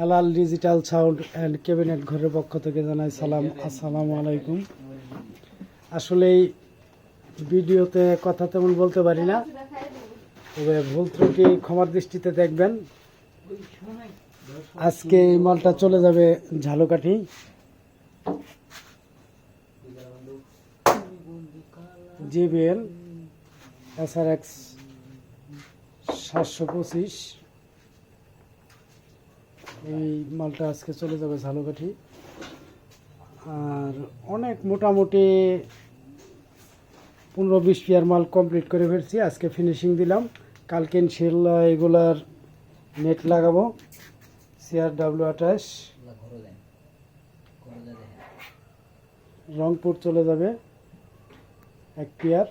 Helal digital sound and cabinet ঘরের পক্ষ থেকে জানাই সালাম, আসসালামু আলাইকুম। আসলেই ভিডিওতে কথা তেমন বলতে পারি না, তবে ভুল ত্রুটি ক্ষমার দৃষ্টিতে দেখবেন। আজকে এই মালটা চলে যাবে ঝালকাঠি। JBL SRX 725, এই মালটা আজকে চলে যাবে ঝালকাঠি। আর অনেক মোটামুটি 15-20 পেয়ার মাল কমপ্লিট করে ফেলছি। আজকে ফিনিশিং দিলাম, কালকে ইনশাআল্লাহ এগুলার নেট লাগাবো। CRW28 রংপুর চলে যাবে এক পেয়ার,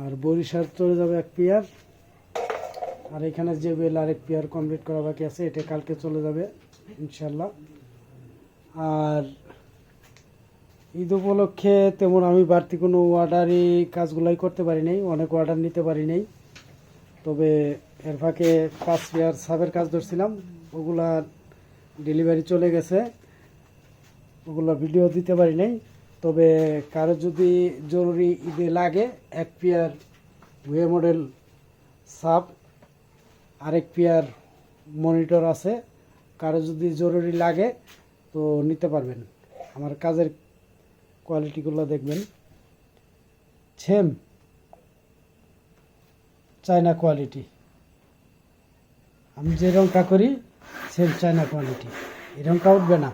আর বরিশাল চলে যাবে এক পেয়ার, আর এখানে JBL আরেক পেয়ার কমপ্লিট করা বাকি আছে, এটা কালকে চলে যাবে ইনশাল্লাহ। আর ঈদ উপলক্ষে তেমন আমি বাড়তি কোনো অর্ডারই কাজগুলাই করতে পারি নাই, অনেক অর্ডার নিতে পারি নাই। তবে এর ফাঁকে 5 পেয়ার সাবের কাজ ধরছিলাম, ওগুলা ডেলিভারি চলে গেছে, ওগুলো ভিডিও দিতে পারি নাই। তবে কারো যদি জরুরি ঈদে লাগে, এক পেয়ার ওয়ে মডেল সাব, আরেক পেয়ার মনিটর আছে, কারো যদি জরুরি লাগে তো নিতে পারবেন। আমার কাজের কোয়ালিটিগুলো দেখবেন, সেম চায়না কোয়ালিটি। আমি যে রংটা করি সেম চায়না কোয়ালিটি, এই রংটা উঠবে না।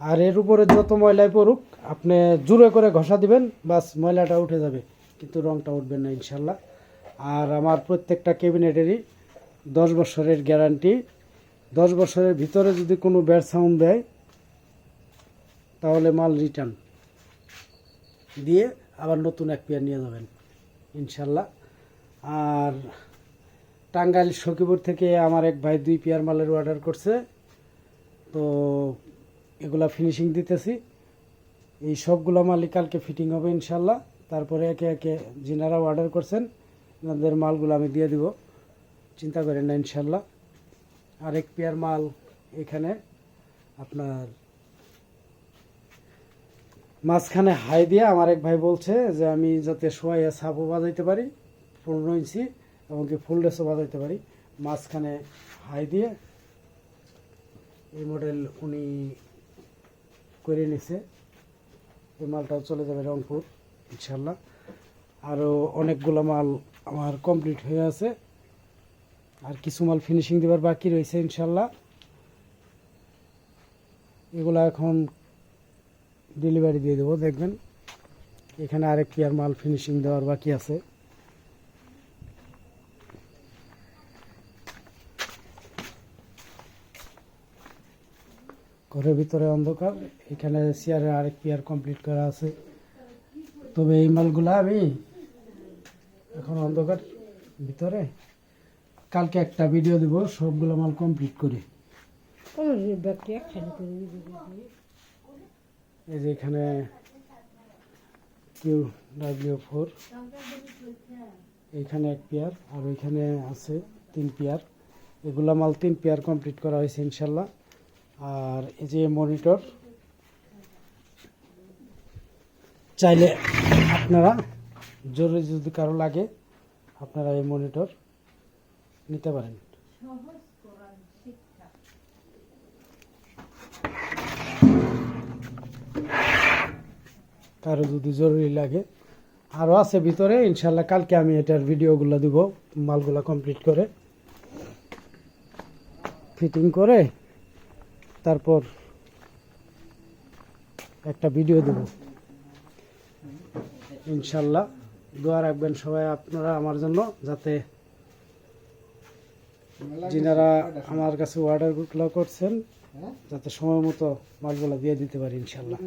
আর এর উপরে যত ময়লাই পড়ুক, আপনি জোরে করে ঘষা দিবেন, বাস ময়লাটা উঠে যাবে, কিন্তু রংটা উঠবে না ইনশাল্লাহ। আর আমার প্রত্যেকটা ক্যাবিনেটেরই 10 বছরের গ্যারান্টি। 10 বছরের ভিতরে যদি কোনো ব্যাড সাউন্ড দেয় তাহলে মাল রিটার্ন দিয়ে আবার নতুন এক পেয়ার নিয়ে যাবেন ইনশাল্লাহ। আর টাঙ্গাইল সখীপুর থেকে আমার এক ভাই 2 পেয়ার মালের অর্ডার করছে, তো এগুলা ফিনিশিং দিতেছি। এই সবগুলো মালই কালকে ফিটিং হবে ইনশাল্লাহ। তারপরে একে একে যিনারা অর্ডার করছেন ওনাদের মালগুলো আমি দিয়ে দিব, চিন্তা করেন না ইনশাল্লাহ। আরেক পেয়ার মাল এখানে আপনার মাঝখানে হাই দিয়ে আমার এক ভাই বলছে যে আমি যাতে শোয়াইয়া সাপও বাজাইতে পারি 15 ইঞ্চি, এমনকি ফুল ড্রেসও বাজাইতে পারি, মাঝখানে হাই দিয়ে এই মডেল উনি করে নিছে। এই মালটাও চলে যাবে রংপুর ইনশাল্লাহ। আরও অনেকগুলো মাল আমার কমপ্লিট হয়ে আছে, আর কিছু মাল ফিনিশিং দেওয়ার বাকি রয়েছে ইনশাল্লাহ। এগুলো এখন ডেলিভারি দিয়ে দেবো, দেখবেন। এখানে আরেক পেয়ার মাল ফিনিশিং দেওয়ার বাকি আছে। ঘরের ভিতরে অন্ধকার, এখানে চেয়ারের আরেক পেয়ার কমপ্লিট করা আছে। তবে এই মালগুলো আমি এখন অন্ধকার ভিতরে, কালকে একটা ভিডিও দেবো সবগুলো মাল কমপ্লিট করে। এই যে এখানে QW4, এইখানে এক পেয়ার, আর ওইখানে আছে 3 পেয়ার। এগুলা মাল 3 পেয়ার কমপ্লিট করা হয়েছে ইনশাল্লাহ। আর এই যে মনিটর, চাইলে আপনারা জরুরি যদি কারো লাগে আপনারা এই মনিটর নিতে পারেন। কারো যদি জরুরি লাগে আরও আছে ভিতরে ইনশাল্লাহ। কালকে আমি এটার ভিডিওগুলো দিব, মালগুলা কমপ্লিট করে ফিটিং করে তারপর একটা ভিডিও দেব ইনশাল্লাহ। দোয়া রাখবেন সবাই আপনারা আমার জন্য, যাতে যিনারা আমার কাছে অর্ডারগুলো করছেন যাতে সময় মতো মালগুলো দিয়ে দিতে পারি ইনশাল্লাহ।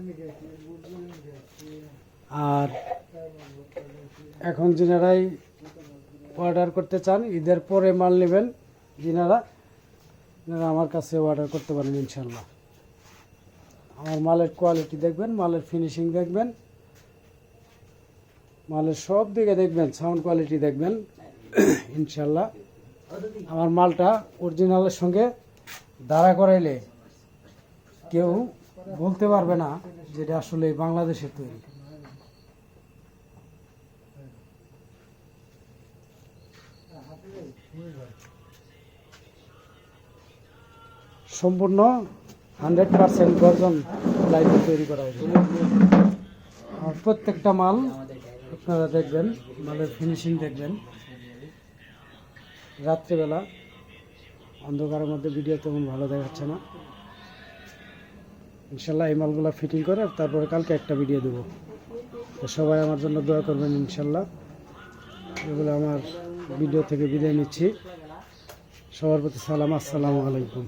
আর এখন যিনারাই অর্ডার করতে চান, ঈদের পরে মাল নেবেন, যিনারা আমার কাছে অর্ডার করতে পারেন ইনশাল্লাহ। আমার মালের কোয়ালিটি দেখবেন, মালের ফিনিশিং দেখবেন, মালের সব দিকে দেখবেন, সাউন্ড কোয়ালিটি দেখবেন, ইনশাল্লাহ আমার মালটা অরিজিনালের সঙ্গে দাঁড়া করাইলে কেউ বলতে পারবে না যেটা আসলে বাংলাদেশের তৈরি। সম্পূর্ণ 100% গর্জন লাইনে তৈরি করা হয়েছে। আর প্রত্যেকটা মাল আপনারা দেখবেন, মালের ফিনিশিং দেখবেন। রাত্রিবেলা অন্ধকারের মধ্যে ভিডিও তেমন ভালো দেখাচ্ছে না। ইনশাল্লাহ এই মালগুলো ফিটিং করে তারপরে কালকে একটা ভিডিও দেবো। তো সবাই আমার জন্য দোয়া করবেন ইনশাল্লাহ। এগুলো আমার ভিডিও থেকে বিদায় নিচ্ছি। সবার প্রতি সালাম, আসসালামু আলাইকুম।